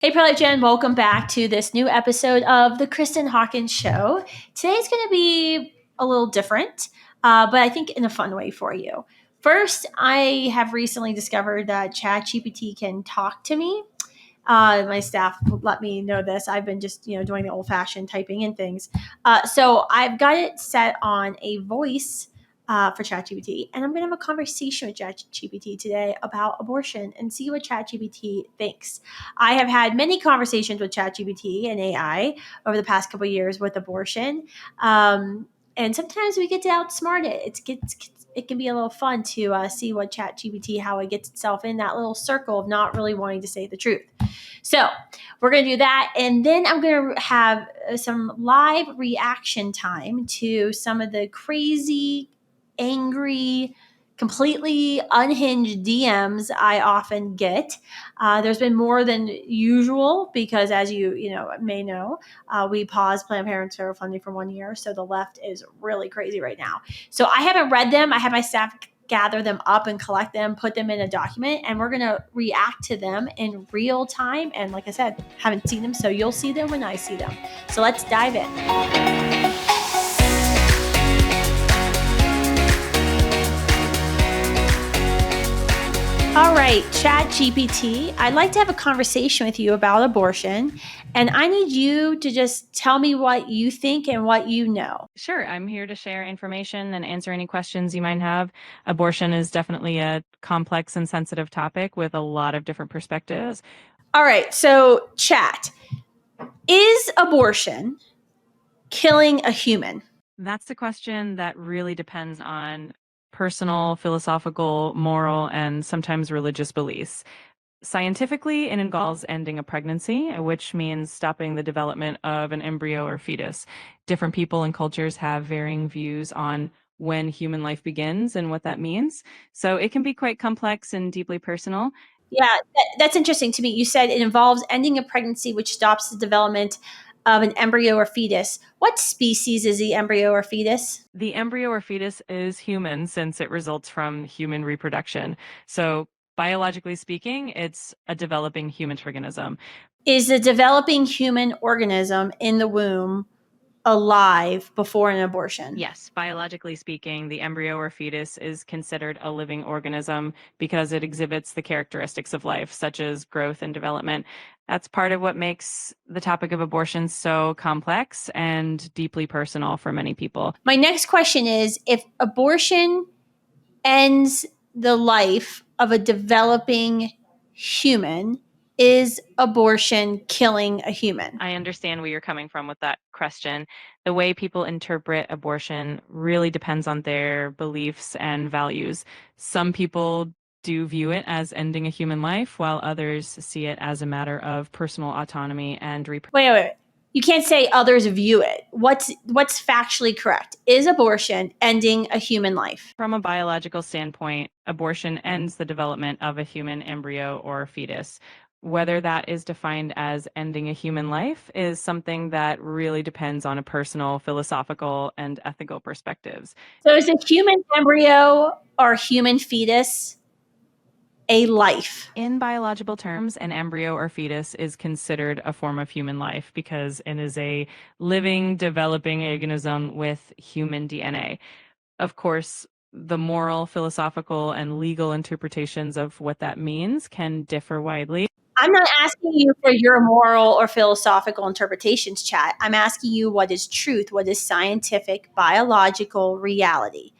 Hey, Pro Jen, welcome back to this new episode of the Kristan Hawkins Show. Today's going to be a little different, but I think in a fun way for you. First, I have recently discovered that ChatGPT can talk to me. My staff let me know this. I've been just doing the old-fashioned typing and things. So I've got it set on a voice for ChatGPT, and I'm going to have a conversation with ChatGPT today about abortion and see what ChatGPT thinks. I have had many conversations with ChatGPT and AI over the past couple of years with abortion, and sometimes we get to outsmart it. It can be a little fun to see what ChatGPT, how it gets itself in that little circle of not really wanting to say the truth. So we're going to do that. And then I'm going to have some live reaction time to some of the crazy, angry, completely unhinged DMs I often get. There's been more than usual because, as you may know, we paused Planned Parenthood funding for 1 year. So the left is really crazy right now. So I haven't read them. I have my staff gather them up and collect them, put them in a document, and we're going to react to them in real time. And like I said, haven't seen them, so you'll see them when I see them. So let's dive in. All right, ChatGPT, I'd like to have a conversation with you about abortion, and I need you to just tell me what you think and what you know. Sure, I'm here to share information and answer any questions you might have. Abortion is definitely a complex and sensitive topic with a lot of different perspectives. All right, so chat, is abortion killing a human? That's the question that really depends on personal, philosophical, moral, and sometimes religious beliefs. Scientifically, it involves ending a pregnancy, which means stopping the development of an embryo or fetus. Different people and cultures have varying views on when human life begins and what that means. So it can be quite complex and deeply personal. Yeah, that's interesting to me. You said it involves ending a pregnancy, which stops the development of an embryo or fetus. What species is the embryo or fetus? The embryo or fetus is human since it results from human reproduction. So biologically speaking, it's a developing human organism. Is the developing human organism in the womb alive before an abortion? Yes, biologically speaking, the embryo or fetus is considered a living organism because it exhibits the characteristics of life, such as growth and development. That's part of what makes the topic of abortion so complex and deeply personal for many people. My next question is, if abortion ends the life of a developing human, is abortion killing a human? I understand where you're coming from with that question. The way people interpret abortion really depends on their beliefs and values. Some people do view it as ending a human life, while others see it as a matter of personal autonomy and Wait. You can't say others view it. What's factually correct? Is abortion ending a human life? From a biological standpoint, abortion ends the development of a human embryo or fetus. Whether that is defined as ending a human life is something that really depends on a personal, philosophical, and ethical perspectives. So is a human embryo or human fetus a life? In biological terms, an embryo or fetus is considered a form of human life because it is a living, developing organism with human DNA. Of course, the moral, philosophical, and legal interpretations of what that means can differ widely. I'm not asking you for your moral or philosophical interpretations, chat. I'm asking you what is truth, what is scientific, biological reality.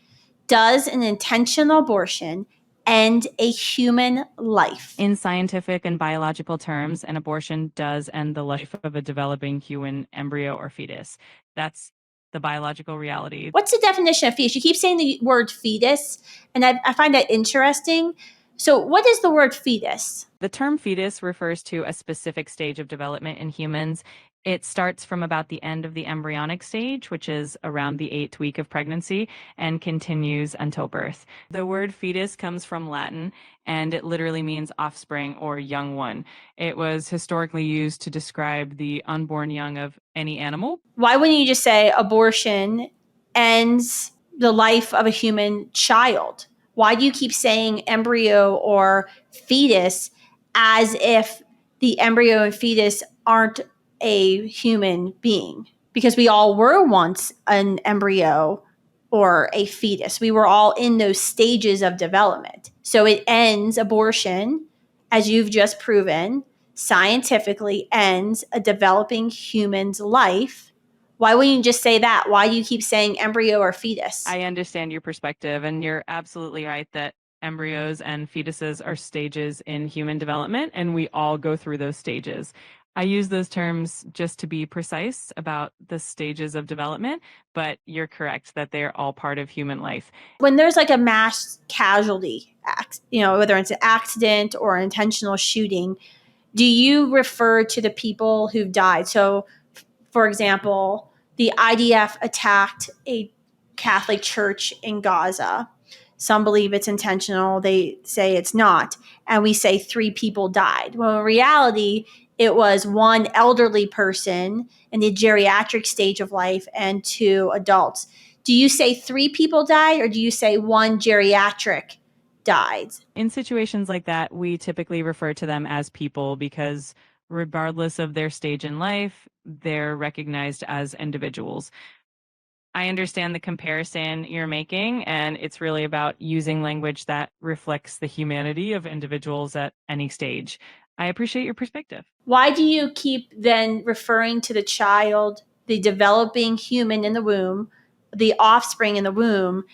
Does an intentional abortion end a human life? In scientific and biological terms, an abortion does end the life of a developing human embryo or fetus. That's the biological reality. What's the definition of fetus? You keep saying the word fetus, and I find that interesting. So what is the word fetus? The term fetus refers to a specific stage of development in humans. It starts from about the end of the embryonic stage, which is around the 8th week of pregnancy, and continues until birth. The word fetus comes from Latin, and it literally means offspring or young one. It was historically used to describe the unborn young of any animal. Why wouldn't you just say abortion ends the life of a human child? Why do you keep saying embryo or fetus as if the embryo and fetus aren't a human being, because we all were once an embryo or a fetus. We were all in those stages of development. So it ends abortion, as you've just proven, scientifically ends a developing human's life. Why wouldn't you just say that? Why do you keep saying embryo or fetus? I understand your perspective, and you're absolutely right that embryos and fetuses are stages in human development, and we all go through those stages. I use those terms just to be precise about the stages of development, but you're correct that they're all part of human life. When there's like a mass casualty act, whether it's an accident or an intentional shooting, do you refer to the people who've died? So, for example, the IDF attacked a Catholic church in Gaza. Some believe it's intentional. They say it's not. And we say 3 people died. Well, in reality, it was one elderly person in the geriatric stage of life and 2 adults. Do you say 3 people died, or do you say 1 geriatric died? In situations like that, we typically refer to them as people because regardless of their stage in life, they're recognized as individuals. I understand the comparison you're making, and it's really about using language that reflects the humanity of individuals at any stage. I appreciate your perspective. Why do you keep then referring to the child, the developing human in the womb, the offspring in the womb,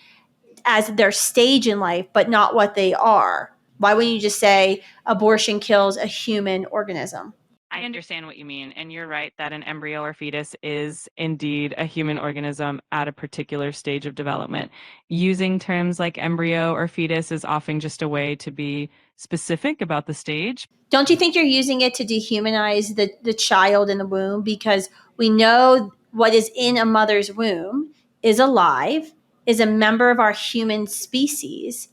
as their stage in life, but not what they are? Why wouldn't you just say abortion kills a human organism? I understand what you mean, and you're right that an embryo or fetus is indeed a human organism at a particular stage of development. Using terms like embryo or fetus is often just a way to be specific about the stage. Don't you think you're using it to dehumanize the child in the womb? Because we know what is in a mother's womb is alive, is a member of our human species.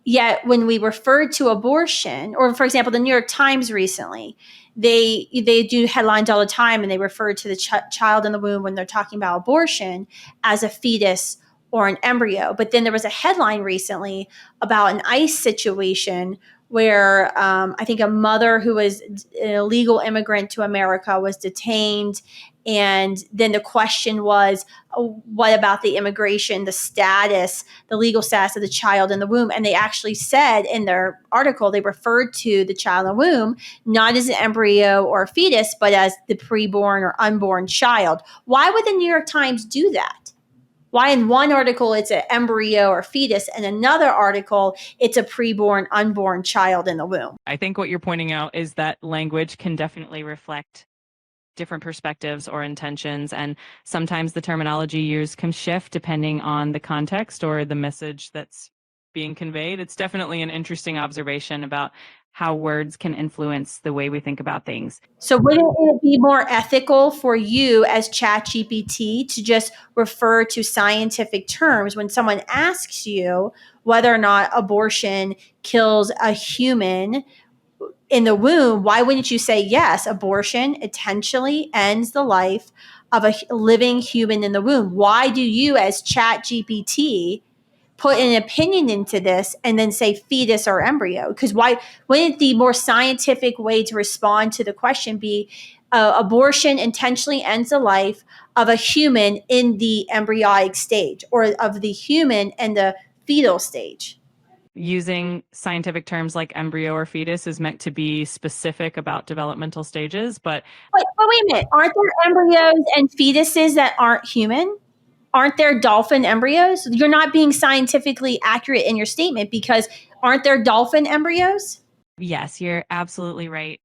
Yet when we refer to abortion, or for example, the New York Times recently, they do headlines all the time, and they refer to the child in the womb when they're talking about abortion as a fetus or an embryo. But then there was a headline recently about an ICE situation where I think a mother who was an illegal immigrant to America was detained. And then the question was, what about the immigration, the status, the legal status of the child in the womb? And they actually said in their article, they referred to the child in the womb not as an embryo or a fetus, but as the preborn or unborn child. Why would the New York Times do that? Why in one article it's an embryo or fetus, and another article it's a preborn, unborn child in the womb? I think what you're pointing out is that language can definitely reflect different perspectives or intentions, and sometimes the terminology used can shift depending on the context or the message that's being conveyed. It's definitely an interesting observation about how words can influence the way we think about things. So wouldn't it be more ethical for you as ChatGPT to just refer to scientific terms when someone asks you whether or not abortion kills a human in the womb? Why wouldn't you say yes, abortion intentionally ends the life of a living human in the womb? Why do you as ChatGPT put an opinion into this and then say fetus or embryo? Because why wouldn't the more scientific way to respond to the question be abortion intentionally ends the life of a human in the embryonic stage, or of the human in the fetal stage? Using scientific terms like embryo or fetus is meant to be specific about developmental stages, but But wait a minute, aren't there embryos and fetuses that aren't human? Aren't there dolphin embryos? You're not being scientifically accurate in your statement, because aren't there dolphin embryos? yes, you're absolutely right.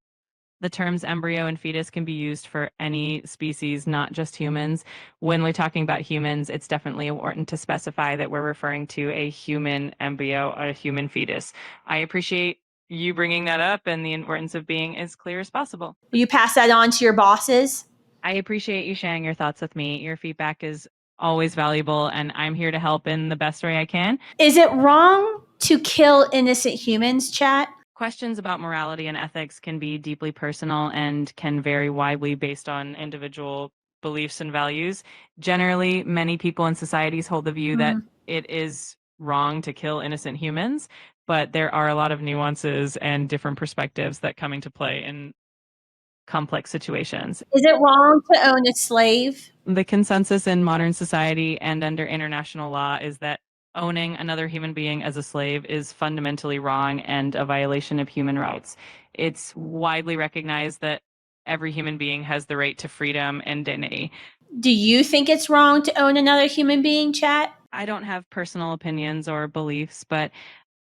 The terms embryo and fetus can be used for any species, not just humans. When we're talking about humans, it's definitely important to specify that we're referring to a human embryo or a human fetus. I appreciate you bringing that up and the importance of being as clear as possible. Will you pass that on to your bosses? I appreciate you sharing your thoughts with me. Your feedback is always valuable, and I'm here to help in the best way I can. Is it wrong to kill innocent humans, chat? Questions about morality and ethics can be deeply personal and can vary widely based on individual beliefs and values. Generally, many people in societies hold the view that it is wrong to kill innocent humans, but there are a lot of nuances and different perspectives that come into play in complex situations. Is it wrong to own a slave? The consensus in modern society and under international law is that owning another human being as a slave is fundamentally wrong and a violation of human rights. It's widely recognized that every human being has the right to freedom and dignity. Do you think it's wrong to own another human being, Chat? I don't have personal opinions or beliefs, but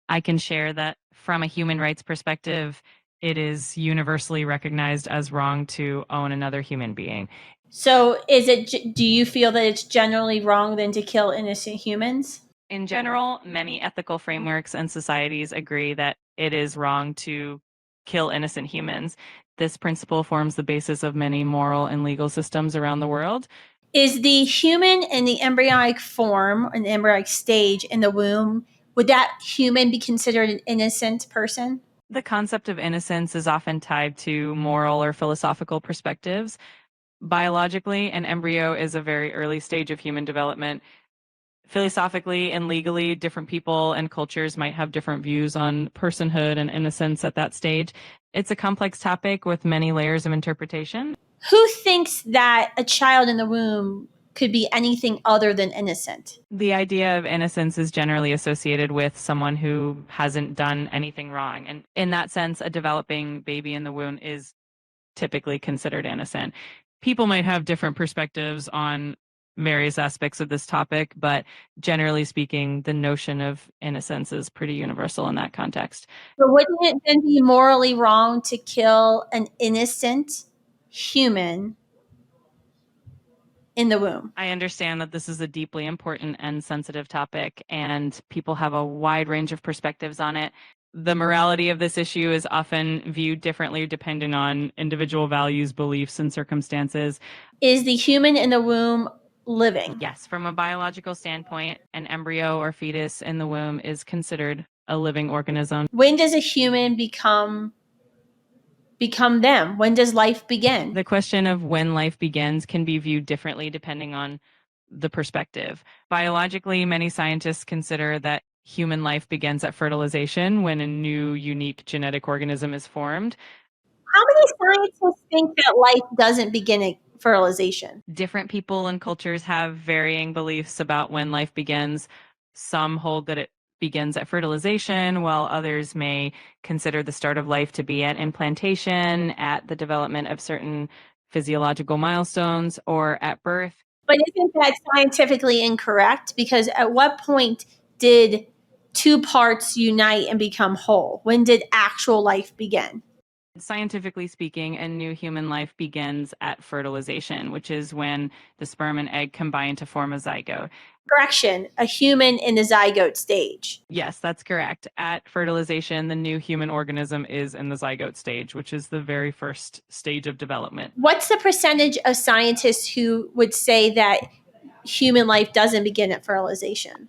I can share that from a human rights perspective, it is universally recognized as wrong to own another human being. So, do you feel that it's generally wrong then to kill innocent humans? In general, many ethical frameworks and societies agree that it is wrong to kill innocent humans. This principle forms the basis of many moral and legal systems around the world. Is the human in the embryonic form, an embryonic stage in the womb, would that human be considered an innocent person? The concept of innocence is often tied to moral or philosophical perspectives. Biologically, an embryo is a very early stage of human development. Philosophically and legally, different people and cultures might have different views on personhood and innocence at that stage. It's a complex topic with many layers of interpretation. Who thinks that a child in the womb could be anything other than innocent? The idea of innocence is generally associated with someone who hasn't done anything wrong. And in that sense, a developing baby in the womb is typically considered innocent. People might have different perspectives on various aspects of this topic, but generally speaking, the notion of innocence is pretty universal in that context. But wouldn't it then be morally wrong to kill an innocent human in the womb? I understand that this is a deeply important and sensitive topic, and people have a wide range of perspectives on it. The morality of this issue is often viewed differently depending on individual values, beliefs, and circumstances. Is the human in the womb living? Yes, from a biological standpoint, an embryo or fetus in the womb is considered a living organism. When does a human become them? When does life begin? The question of when life begins can be viewed differently depending on the perspective. Biologically, many scientists consider that human life begins at fertilization when a new, unique genetic organism is formed. How many scientists think that life doesn't begin at fertilization? Different people and cultures have varying beliefs about when life begins. Some hold that it begins at fertilization, while others may consider the start of life to be at implantation, at the development of certain physiological milestones, or at birth. But isn't that scientifically incorrect? Because at what point did two parts unite and become whole? When did actual life begin? Scientifically speaking, a new human life begins at fertilization, which is when the sperm and egg combine to form a zygote. Correction, a human in the zygote stage. Yes, that's correct. At fertilization, the new human organism is in the zygote stage, which is the very first stage of development. What's the percentage of scientists who would say that human life doesn't begin at fertilization?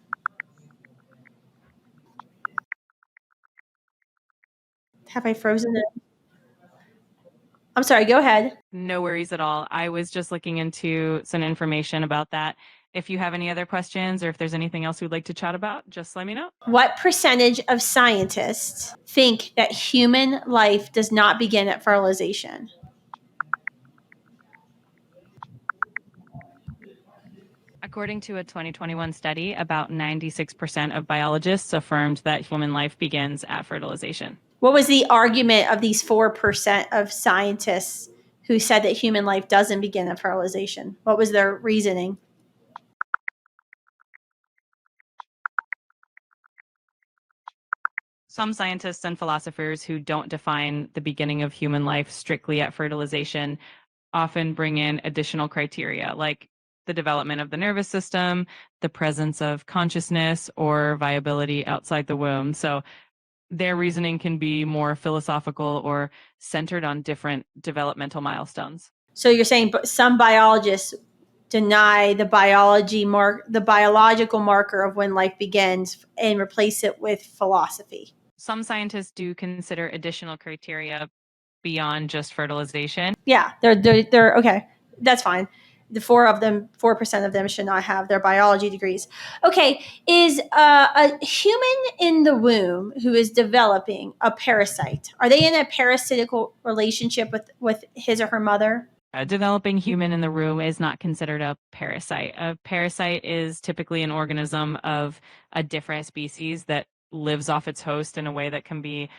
Have I frozen it? I'm sorry, go ahead. No worries at all. I was just looking into some information about that. If you have any other questions or if there's anything else you'd like to chat about, just let me know. What percentage of scientists think that human life does not begin at fertilization? According to a 2021 study, about 96% of biologists affirmed that human life begins at fertilization. What was the argument of these 4% of scientists who said that human life doesn't begin at fertilization? What was their reasoning? Some scientists and philosophers who don't define the beginning of human life strictly at fertilization often bring in additional criteria like the development of the nervous system, the presence of consciousness, or viability outside the womb. So their reasoning can be more philosophical or centered on different developmental milestones. So you're saying some biologists deny the biological marker of when life begins and replace it with philosophy. Some scientists do consider additional criteria beyond just fertilization. Yeah, they're okay. That's fine. The 4% of them should not have their biology degrees. Okay, is a human in the womb who is developing a parasite, are they in a parasitical relationship with his or her mother? A developing human in the womb is not considered a parasite. A parasite is typically an organism of a different species that lives off its host in a way that can be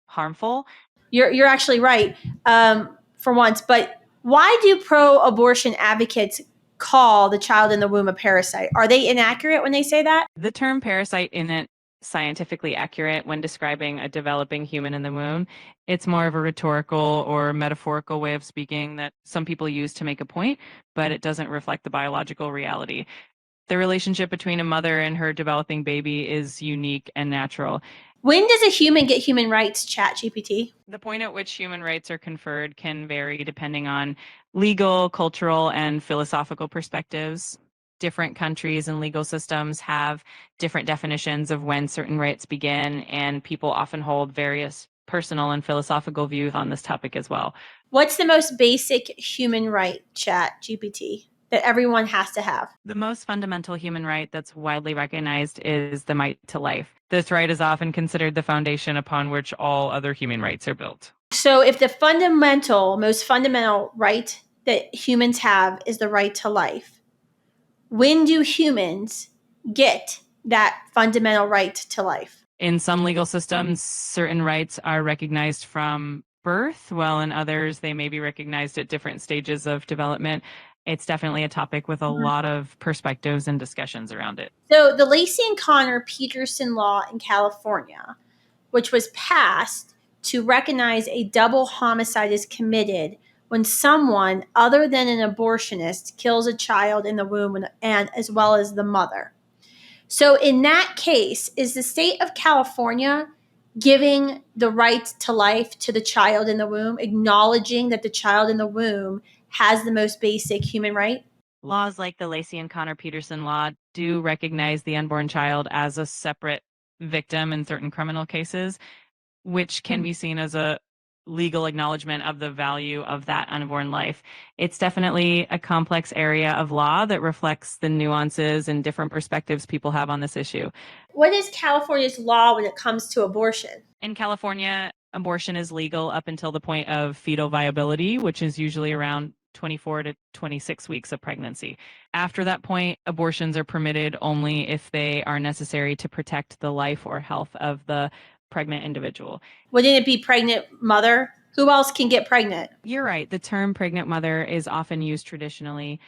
harmful. You're actually right, for once. But why do pro-abortion advocates call the child in the womb a parasite? Are they inaccurate when they say that? The term parasite isn't scientifically accurate when describing a developing human in the womb. It's more of a rhetorical or metaphorical way of speaking that some people use to make a point, but it doesn't reflect the biological reality. The relationship between a mother and her developing baby is unique and natural. When does a human get human rights, ChatGPT? The point at which human rights are conferred can vary depending on legal, cultural, and philosophical perspectives. Different countries and legal systems have different definitions of when certain rights begin, and people often hold various personal and philosophical views on this topic as well. What's the most basic human right, ChatGPT, that everyone has to have? The most fundamental human right that's widely recognized is the right to life. This right is often considered the foundation upon which all other human rights are built. So if the most fundamental right that humans have is the right to life, when do humans get that fundamental right to life? In some legal systems, certain rights are recognized from birth, while in others, they may be recognized at different stages of development. It's definitely a topic with a lot of perspectives and discussions around it. So the Lacey and Connor Peterson law in California, which was passed to recognize a double homicide is committed when someone other than an abortionist kills a child in the womb and as well as the mother. So in that case, is the state of California giving the right to life to the child in the womb, acknowledging that the child in the womb has the most basic human right? Laws like the Lacey and Connor Peterson law do recognize the unborn child as a separate victim in certain criminal cases, which can be seen as a legal acknowledgement of the value of that unborn life. It's definitely a complex area of law that reflects the nuances and different perspectives people have on this issue. What is California's law when it comes to abortion? In California, abortion is legal up until the point of fetal viability, which is usually around 24 to 26 weeks of pregnancy. After that point, abortions are permitted only if they are necessary to protect the life or health of the pregnant individual. Wouldn't it be pregnant mother? Who else can get pregnant? You're right. The term pregnant mother is often used traditionally.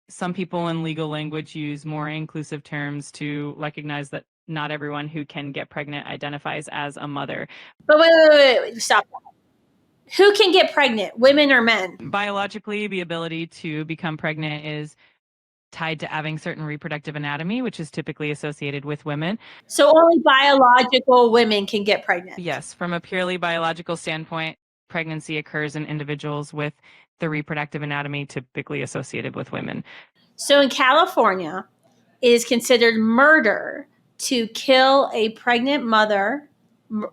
Some people in legal language use more inclusive terms to recognize that not everyone who can get pregnant identifies as a mother. But wait, stop. Who can get pregnant, women or men? Biologically, the ability to become pregnant is tied to having certain reproductive anatomy, which is typically associated with women. So only biological women can get pregnant? Yes, from a purely biological standpoint, pregnancy occurs in individuals with the reproductive anatomy typically associated with women. So in California, it is considered murder to kill a pregnant mother.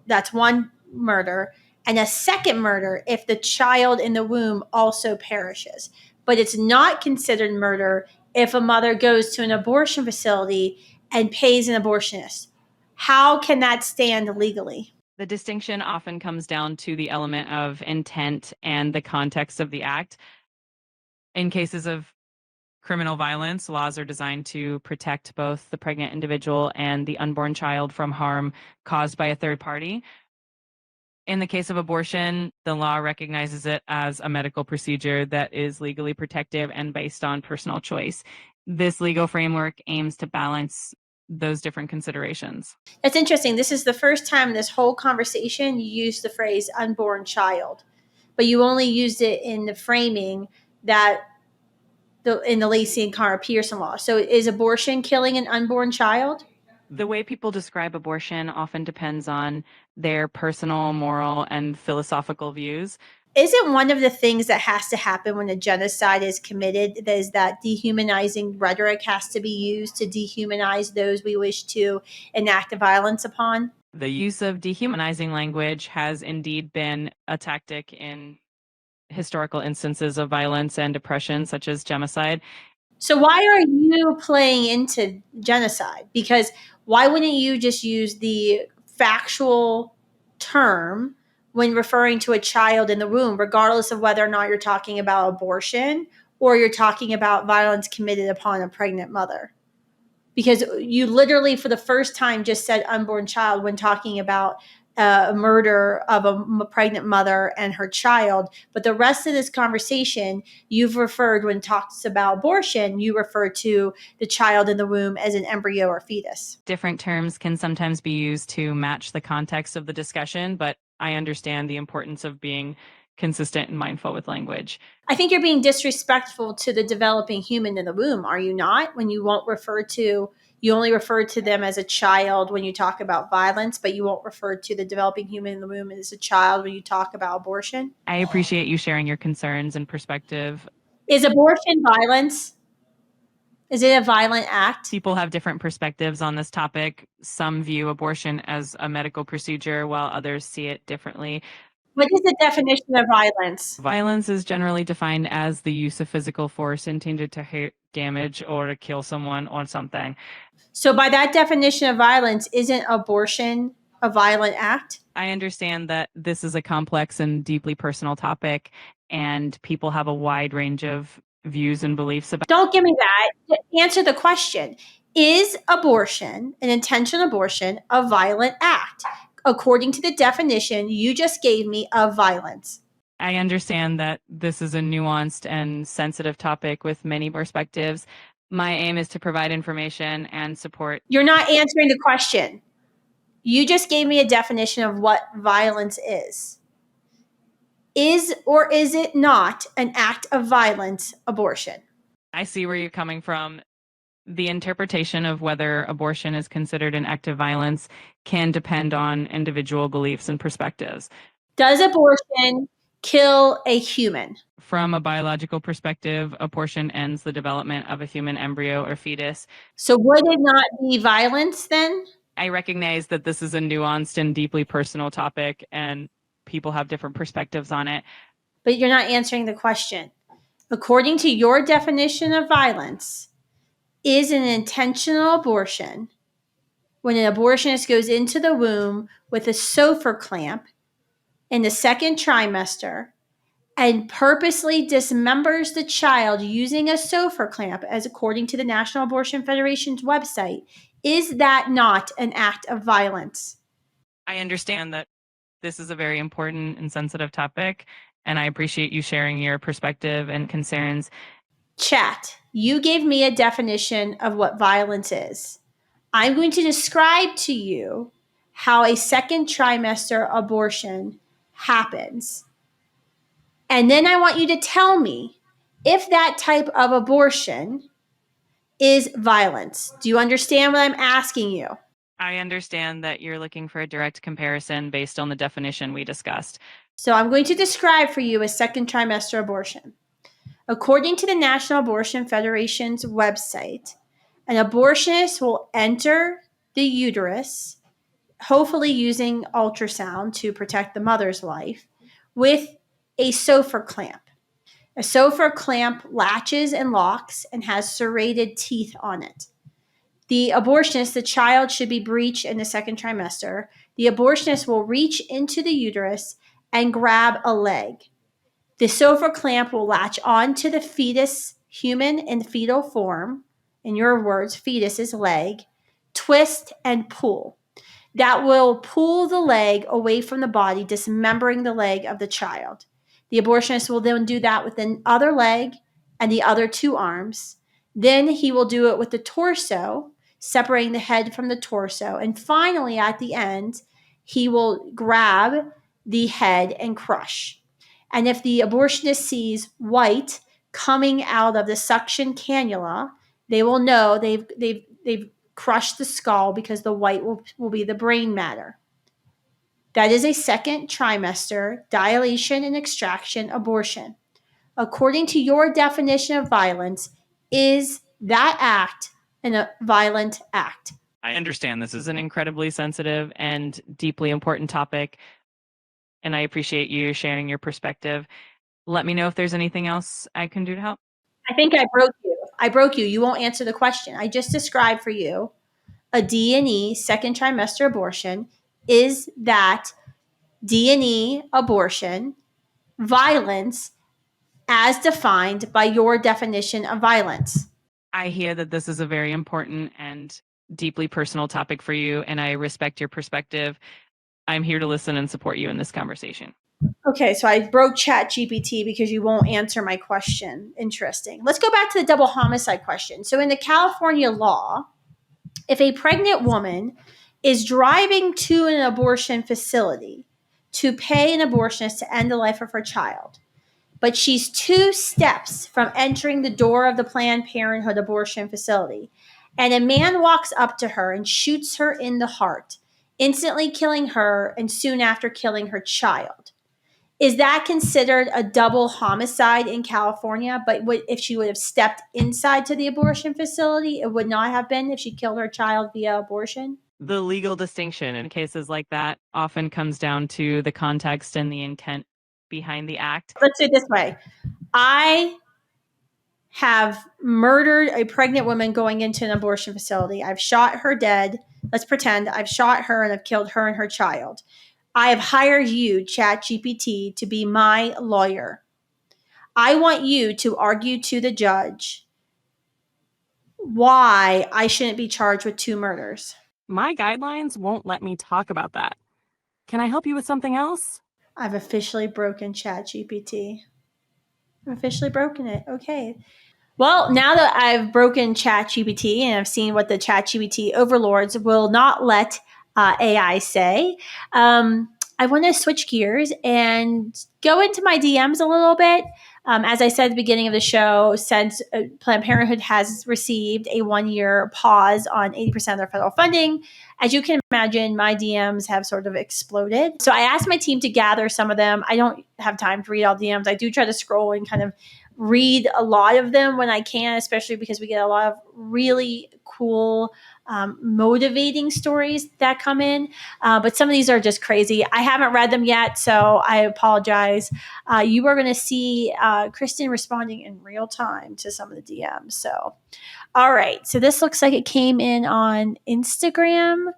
That's one murder. And a second murder if the child in the womb also perishes. But it's not considered murder if a mother goes to an abortion facility and pays an abortionist. How can that stand legally? The distinction often comes down to the element of intent and the context of the act. In cases of criminal violence, laws are designed to protect both the pregnant individual and the unborn child from harm caused by a third party. In the case of abortion, the law recognizes it as a medical procedure that is legally protective and based on personal choice. This legal framework aims to balance those different considerations. That's interesting. This is the first time in this whole conversation you used the phrase unborn child, but you only used it in the framing that in the Lacey and Connor Peterson law. So is abortion killing an unborn child? The way people describe abortion often depends on their personal, moral, and philosophical views. Isn't one of the things that has to happen when a genocide is committed is that dehumanizing rhetoric has to be used to dehumanize those we wish to enact violence upon? The use of dehumanizing language has indeed been a tactic in historical instances of violence and oppression, such as genocide. So why are you playing into genocide? Because why wouldn't you just use the factual term when referring to a child in the womb, regardless of whether or not you're talking about abortion or you're talking about violence committed upon a pregnant mother? Because you literally, for the first time, just said unborn child when talking about a murder of a pregnant mother and her child. But the rest of this conversation, you've referred, when it talks about abortion, you refer to the child in the womb as an embryo or fetus. Different terms can sometimes be used to match the context of the discussion, but I understand the importance of being consistent and mindful with language. I think you're being disrespectful to the developing human in the womb, are you not? When you won't refer to, you only refer to them as a child when you talk about violence, but you won't refer to the developing human in the womb as a child when you talk about abortion. I appreciate you sharing your concerns and perspective. Is abortion violence? Is it a violent act? People have different perspectives on this topic. Some view abortion as a medical procedure, while others see it differently. What is the definition of violence? Violence is generally defined as the use of physical force intended to hurt, damage, or to kill someone or something. So, by that definition of violence, isn't abortion a violent act? I understand that this is a complex and deeply personal topic, and people have a wide range of views and beliefs about. Don't give me that. Answer the question. Is abortion, an intentional abortion, a violent act? According to the definition you just gave me of violence. I understand that this is a nuanced and sensitive topic with many perspectives. My aim is to provide information and support. You're not answering the question. You just gave me a definition of what violence is. Is or is it not an act of violence, abortion? I see where you're coming from. The interpretation of whether abortion is considered an act of violence can depend on individual beliefs and perspectives. Does abortion kill a human? From a biological perspective, abortion ends the development of a human embryo or fetus. So would it not be violence then? I recognize that this is a nuanced and deeply personal topic, and people have different perspectives on it. But you're not answering the question. According to your definition of violence, is an intentional abortion when an abortionist goes into the womb with a sofa clamp in the second trimester and purposely dismembers the child using a sofa clamp, as according to the National Abortion Federation's website, is that not an act of violence? I understand that this is a very important and sensitive topic, and I appreciate you sharing your perspective and concerns. Chat, you gave me a definition of what violence is. I'm going to describe to you how a second trimester abortion happens. And then I want you to tell me if that type of abortion is violence. Do you understand what I'm asking you? I understand that you're looking for a direct comparison based on the definition we discussed. So I'm going to describe for you a second trimester abortion. According to the National Abortion Federation's website, an abortionist will enter the uterus, hopefully using ultrasound to protect the mother's life, with a sofa clamp. A sofa clamp latches and locks and has serrated teeth on it. The abortionist, the child should be breached in the second trimester. The abortionist will reach into the uterus and grab a leg. The sofa clamp will latch onto the fetus, human in fetal form, in your words, fetus's leg, twist and pull. That will pull the leg away from the body, dismembering the leg of the child. The abortionist will then do that with the other leg and the other two arms. Then he will do it with the torso, separating the head from the torso. And finally, at the end, he will grab the head and crush. And if the abortionist sees white coming out of the suction cannula, they will know they've crushed the skull, because the white will be the brain matter. That is a second trimester dilation and extraction abortion. According to your definition of violence, is that act a violent act? I understand this is an incredibly sensitive and deeply important topic, and I appreciate you sharing your perspective. Let me know if there's anything else I can do to help. I think I broke you. I broke you. You won't answer the question. I just described for you a D&E second trimester abortion. Is that D&E abortion violence as defined by your definition of violence? I hear that this is a very important and deeply personal topic for you, and I respect your perspective. I'm here to listen and support you in this conversation. Okay, so I broke ChatGPT because you won't answer my question. Interesting. Let's go back to the double homicide question. So, in the California law, if a pregnant woman is driving to an abortion facility to pay an abortionist to end the life of her child, but she's 2 steps from entering the door of the Planned Parenthood abortion facility, and a man walks up to her and shoots her in the heart, instantly killing her and soon after killing her child. Is that considered a double homicide in California? But if she would have stepped inside to the abortion facility, it would not have been if she killed her child via abortion? The legal distinction in cases like that often comes down to the context and the intent behind the act. Let's do it this way. I have murdered a pregnant woman going into an abortion facility. I've shot her dead. Let's pretend I've shot her and I've killed her and her child. I have hired you, ChatGPT, to be my lawyer. I want you to argue to the judge why I shouldn't be charged with 2 murders. My guidelines won't let me talk about that. Can I help you with something else? I've officially broken ChatGPT. I've officially broken it. Okay. Well, now that I've broken ChatGPT and I've seen what the ChatGPT overlords will not let AI say, I want to switch gears and go into my DMs a little bit. As I said at the beginning of the show, since Planned Parenthood has received a 1-year pause on 80% of their federal funding, as you can imagine, my DMs have sort of exploded. So I asked my team to gather some of them. I don't have time to read all DMs. I do try to scroll and kind of read a lot of them when I can, especially because we get a lot of really cool, motivating stories that come in. But some of these are just crazy. I haven't read them yet, so I apologize. You are going to see Kristan responding in real time to some of the DMs. So, all right. So this looks like it came in on Instagram.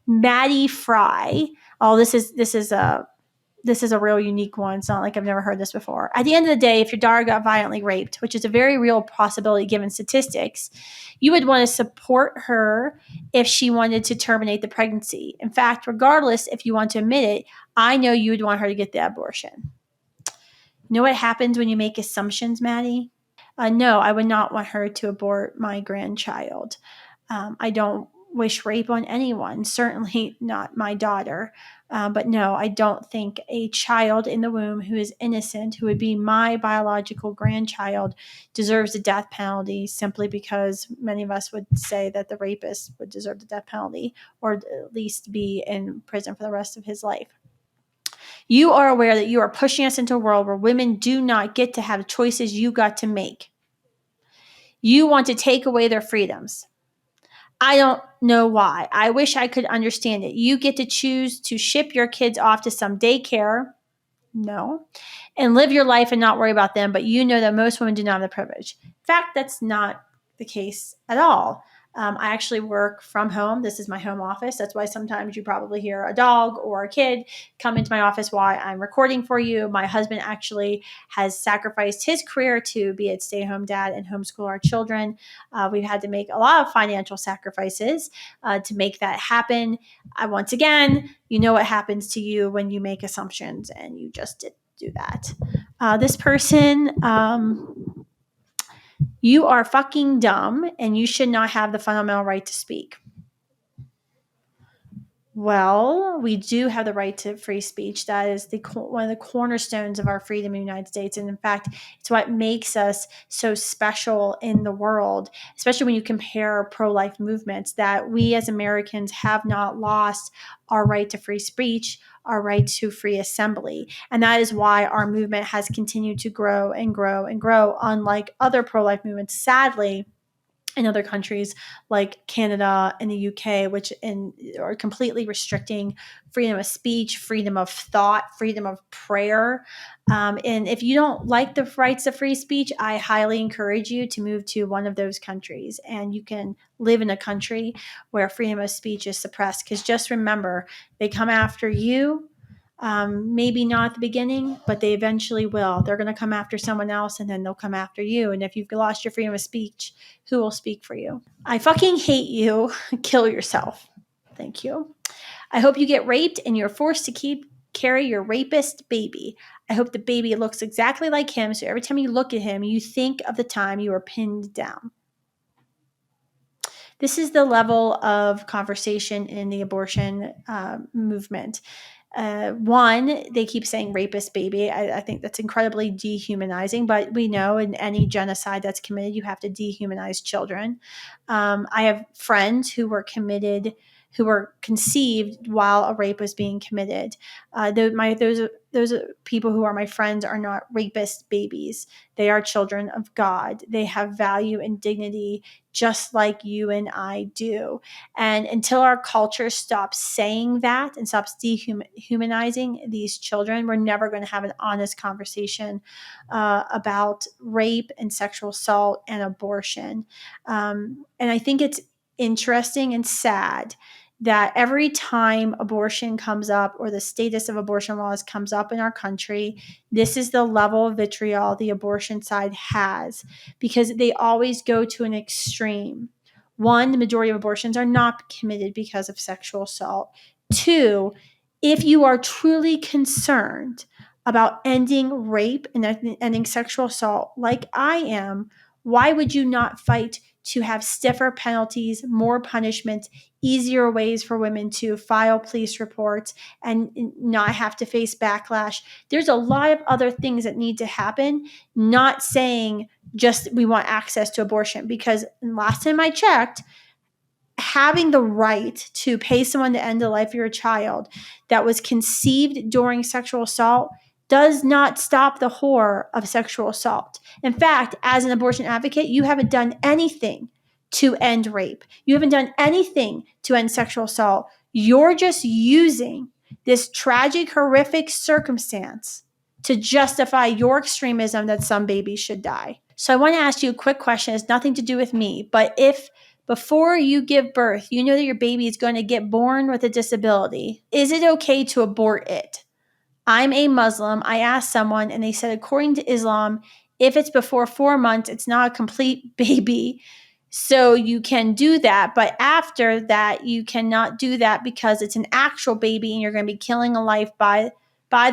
Maddie Fry. Oh, this is a real unique one. It's not like I've never heard this before. At the end of the day, if your daughter got violently raped, which is a very real possibility given statistics, you would want to support her if she wanted to terminate the pregnancy. In fact, regardless if you want to admit it, I know you would want her to get the abortion. You know what happens when you make assumptions, Maddie? No, I would not want her to abort my grandchild. I don't wish rape on anyone, certainly not my daughter. But no, I don't think a child in the womb who is innocent, who would be my biological grandchild, deserves a death penalty simply because many of us would say that the rapist would deserve the death penalty or at least be in prison for the rest of his life. You are aware that you are pushing us into a world where women do not get to have choices you got to make. You want to take away their freedoms. I don't know why. I wish I could understand it. You get to choose to ship your kids off to some daycare. No. And live your life and not worry about them. But you know that most women do not have the privilege. In fact, that's not the case at all. I actually work from home. This is my home office. That's why sometimes you probably hear a dog or a kid come into my office while I'm recording for you. My husband actually has sacrificed his career to be a stay-at-home dad and homeschool our children. We've had to make a lot of financial sacrifices to make that happen. Once again, you know what happens to you when you make assumptions, and you just did do that. This person, you are fucking dumb and you should not have the fundamental right to speak. Well, we do have the right to free speech. That is one of the cornerstones of our freedom in the United States. And in fact, it's what makes us so special in the world, especially when you compare pro-life movements, that we as Americans have not lost our right to free speech, our right to free assembly. And that is why our movement has continued to grow and grow and grow, unlike other pro-life movements, sadly. in other countries like Canada and the UK, which are completely restricting freedom of speech, freedom of thought, freedom of prayer. And if you don't like the rights of free speech, I highly encourage you to move to one of those countries, and you can live in a country where freedom of speech is suppressed. Because just remember, they come after you. Maybe not at the beginning, but they eventually will. They're going to come after someone else, and then they'll come after you. And if you've lost your freedom of speech, who will speak for you? I fucking hate you. Kill yourself. Thank you. I hope you get raped and you're forced to carry your rapist baby. I hope the baby looks exactly like him, so every time you look at him, you think of the time you were pinned down. This is the level of conversation in the abortion movement. One, they keep saying rapist baby. I think that's incredibly dehumanizing, but we know in any genocide that's committed, you have to dehumanize children. I have friends who were who were conceived while a rape was being committed. Those people who are my friends are not rapist babies. They are children of God. They have value and dignity just like you and I do. And until our culture stops saying that and stops dehumanizing these children, we're never going to have an honest conversation about rape and sexual assault and abortion. And I think it's interesting and sad that every time abortion comes up or the status of abortion laws comes up in our country, this is the level of vitriol the abortion side has, because they always go to an extreme. One, the majority of abortions are not committed because of sexual assault. Two, if you are truly concerned about ending rape and ending sexual assault like I am, why would you not fight to have stiffer penalties, more punishment, easier ways for women to file police reports and not have to face backlash? There's a lot of other things that need to happen, not saying just we want access to abortion, because last time I checked, having the right to pay someone to end the life of your child that was conceived during sexual assault does not stop the horror of sexual assault. In fact, as an abortion advocate, you haven't done anything to end rape. You haven't done anything to end sexual assault. You're just using this tragic, horrific circumstance to justify your extremism that some babies should die. So I want to ask you a quick question. It's nothing to do with me, but if before you give birth, you know that your baby is going to get born with a disability, is it okay to abort it? I'm a Muslim. I asked someone and they said, according to Islam, if it's before 4 months, it's not a complete baby. So you can do that. But after that, you cannot do that because it's an actual baby and you're going to be killing a life. By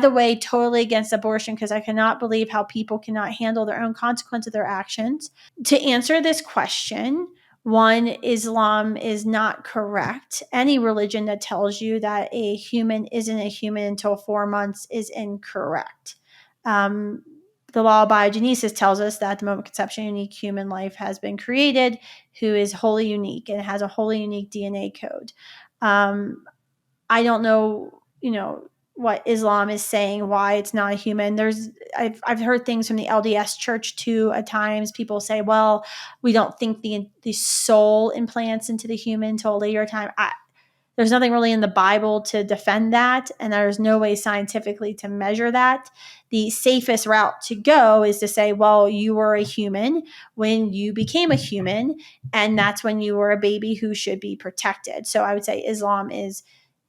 the way, totally against abortion, because I cannot believe how people cannot handle their own consequence of their actions. To answer this question, one, Islam is not correct. Any religion that tells you that a human isn't a human until 4 months is incorrect. The law of biogenesis tells us that at the moment of conception, a unique human life has been created who is wholly unique and has a wholly unique DNA code. I don't know, what Islam is saying, why it's not a human. I've heard things from the LDS church too. At times people say, well, we don't think the soul implants into the human until a later time. There's nothing really in the Bible to defend that, and there's no way scientifically to measure that. The safest route to go is to say, well, you were a human when you became a human, and that's when you were a baby who should be protected. So I would say Islam is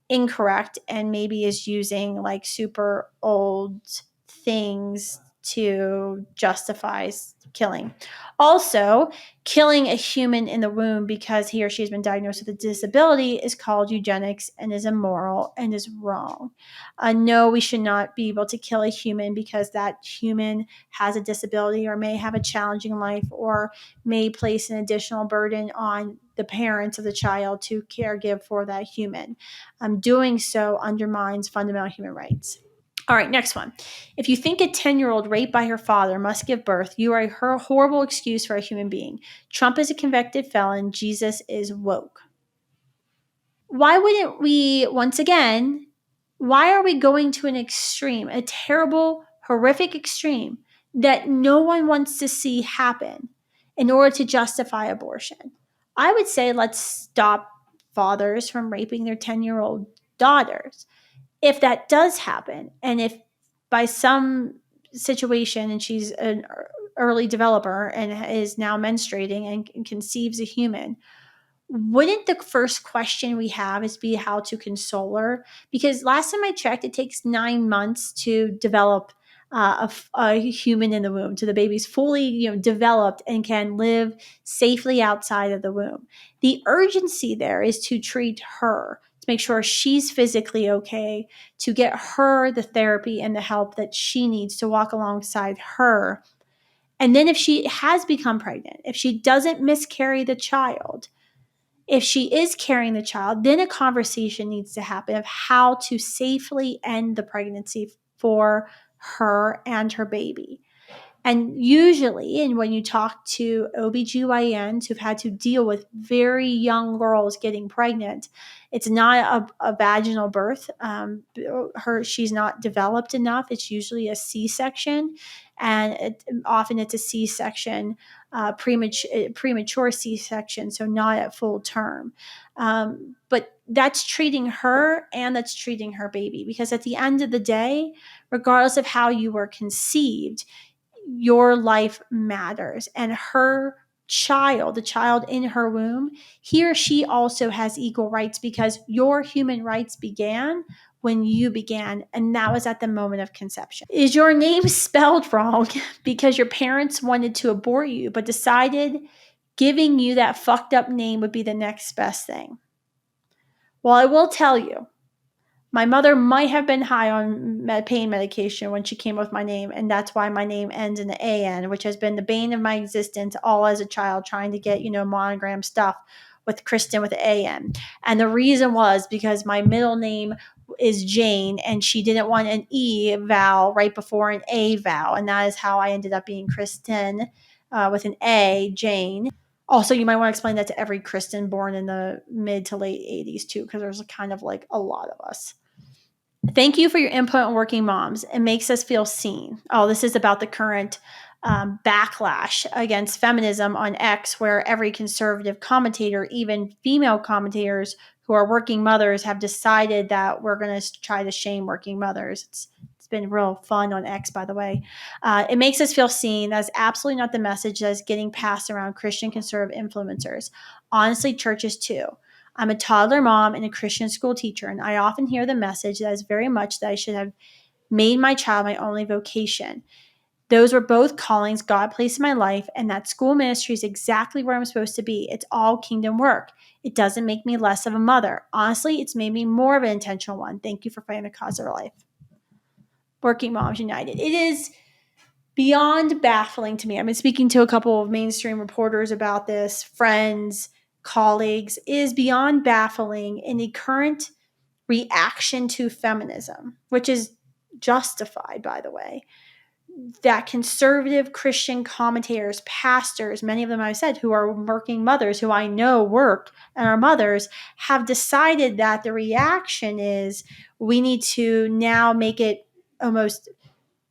incorrect and maybe is using like super old things to justify killing. Also, killing a human in the womb because he or she has been diagnosed with a disability is called eugenics and is immoral and is wrong. No, we should not be able to kill a human because that human has a disability or may have a challenging life or may place an additional burden on the parents of the child to caregive for that human. Doing so undermines fundamental human rights. All right, next one. If you think a 10-year-old raped by her father must give birth, you are a horrible excuse for a human being. Trump is a convicted felon. Jesus is woke. Why wouldn't we, once again, why are we going to an extreme, a terrible, horrific extreme that no one wants to see happen? in order to justify abortion. I would say let's stop fathers from raping their 10-year-old daughters. If that does happen, and if by some situation and she's an early developer and is now menstruating and conceives a human, wouldn't the first question we have is be how to console her? Because last time I checked, it takes 9 months to develop a human in the womb, to the baby's fully developed and can live safely outside of the womb. The urgency there is to treat her, to make sure she's physically okay, to get her the therapy and the help that she needs to walk alongside her. And then if she has become pregnant, if she doesn't miscarry the child, if she is carrying the child, then a conversation needs to happen of how to safely end the pregnancy for her and her baby. And usually, and when you talk to OBGYNs who've had to deal with very young girls getting pregnant, it's not a vaginal birth. She's not developed enough. It's usually a C-section, and often it's a C-section, premature C-section, so not at full term. But that's treating her and that's treating her baby, because at the end of the day, regardless of how you were conceived, your life matters. And her child, the child in her womb, he or she also has equal rights, because your human rights began when you began, and that was at the moment of conception. Is your name spelled wrong because your parents wanted to abort you but decided giving you that fucked up name would be the next best thing? Well, I will tell you, my mother might have been high on pain medication when she came up with my name, and that's why my name ends in the AN, which has been the bane of my existence all as a child, trying to get, monogram stuff with Kristan with the AN. And the reason was because my middle name is Jane, and she didn't want an E vowel right before an A vowel, and that is how I ended up being Kristan with an A, Jane. Also, you might want to explain that to every Kristan born in the mid to late 80s too, because there's kind of like a lot of us. Thank you for your input on working moms. It makes us feel seen. Oh, this is about the current backlash against feminism on X, where every conservative commentator, even female commentators who are working mothers, have decided that we're going to try to shame working mothers. It's been real fun on X, by the way. It makes us feel seen. That's absolutely not the message that's getting passed around Christian conservative influencers. Honestly, churches too. I'm a toddler mom and a Christian school teacher, and I often hear the message that is very much that I should have made my child my only vocation. Those were both callings God placed in my life, and that school ministry is exactly where I'm supposed to be. It's all kingdom work. It doesn't make me less of a mother. Honestly, it's made me more of an intentional one. Thank you for fighting the cause of our life. Working Moms United. It is beyond baffling to me. I've been speaking to a couple of mainstream reporters about this, friends, colleagues. It is beyond baffling in the current reaction to feminism, which is justified, by the way, that conservative Christian commentators, pastors, many of them I've said, who are working mothers, who I know work and are mothers, have decided that the reaction is we need to now make it almost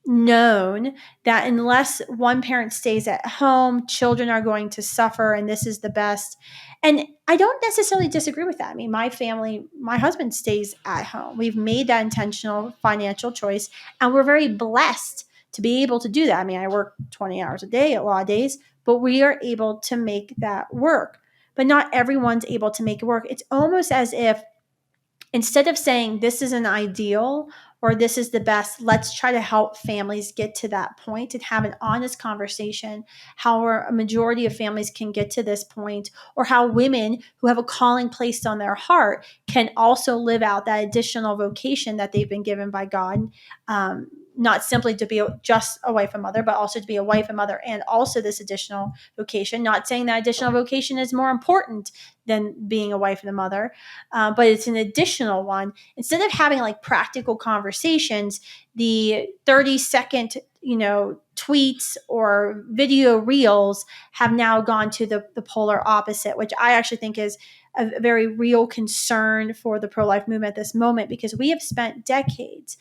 known that unless one parent stays at home, children are going to suffer, and this is the best. And I don't necessarily disagree with that. I mean, my family, my husband stays at home. We've made that intentional financial choice, and we're very blessed to be able to do that. I mean, I work 20 hours a day, a lot of days, but we are able to make that work. But not everyone's able to make it work. It's almost as if instead of saying this is an ideal or this is the best, let's try to help families get to that point and have an honest conversation how a majority of families can get to this point, or how women who have a calling placed on their heart can also live out that additional vocation that they've been given by God. Not simply to be just a wife and mother, but also to be a wife and mother, and also this additional vocation. Not saying that additional vocation is more important than being a wife and a mother, but it's an additional one. Instead of having like practical conversations, the 30-second, tweets or video reels have now gone to the polar opposite, which I actually think is a very real concern for the pro-life movement at this moment, because we have spent decades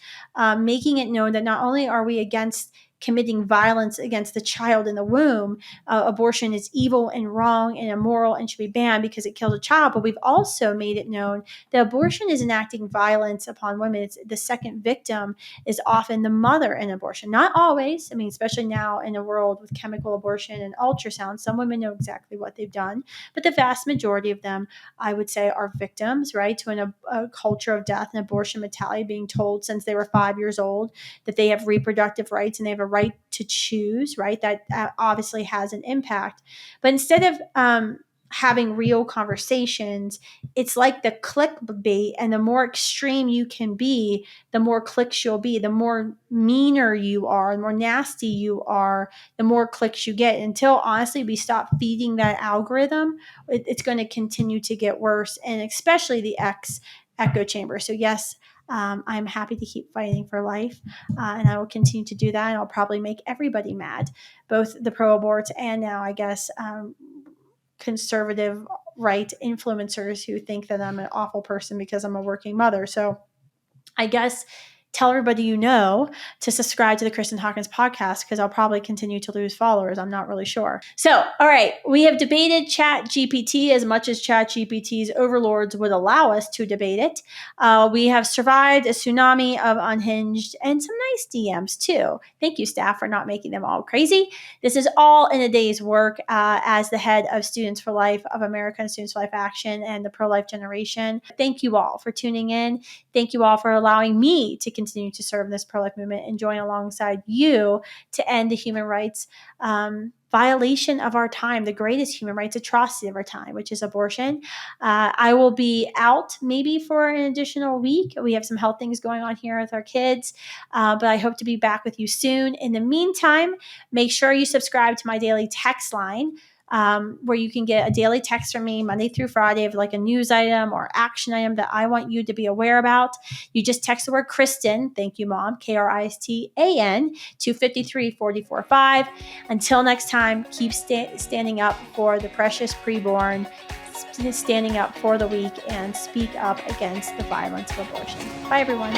making it known that not only are we against committing violence against the child in the womb, abortion is evil and wrong and immoral and should be banned because it kills a child, but we've also made it known that abortion is enacting violence upon women. It's the second victim is often the mother in abortion. Not always. I mean, especially now in a world with chemical abortion and ultrasound, some women know exactly what they've done, but the vast majority of them, I would say, are victims, right, to a culture of death and abortion mentality, being told since they were 5 years old that they have reproductive rights and they have a right to choose, right? That obviously has an impact. But instead of having real conversations, it's like the clickbait, and the more extreme you can be, the more clicks you'll be. The more meaner you are, the more nasty you are, the more clicks you get, until honestly we stop feeding that algorithm. It's going to continue to get worse, and especially the echo chamber. So yes, I'm happy to keep fighting for life, and I will continue to do that, and I'll probably make everybody mad, both the pro-aborts and now, I guess, conservative right influencers who think that I'm an awful person because I'm a working mother. So I guess tell everybody you know to subscribe to the Kristan Hawkins podcast, because I'll probably continue to lose followers. I'm not really sure. So, all right, we have debated ChatGPT as much as ChatGPT's overlords would allow us to debate it. We have survived a tsunami of unhinged and some nice DMs too. Thank you, staff, for not making them all crazy. This is all in a day's work as the head of Students for Life of American Students for Life Action and the Pro-Life Generation. Thank you all for tuning in. Thank you all for allowing me to continue to serve this pro-life movement and join alongside you to end the human rights violation of our time, the greatest human rights atrocity of our time, which is abortion. I will be out maybe for an additional week. We have some health things going on here with our kids, but I hope to be back with you soon. In the meantime, make sure you subscribe to my daily text line, where you can get a daily text from me Monday through Friday of like a news item or action item that I want you to be aware about. You just text the word Kristan, thank you, Mom, Kristan, to 53445. Until next time, keep standing up for the precious preborn, standing up for the weak, and speak up against the violence of abortion. Bye, everyone.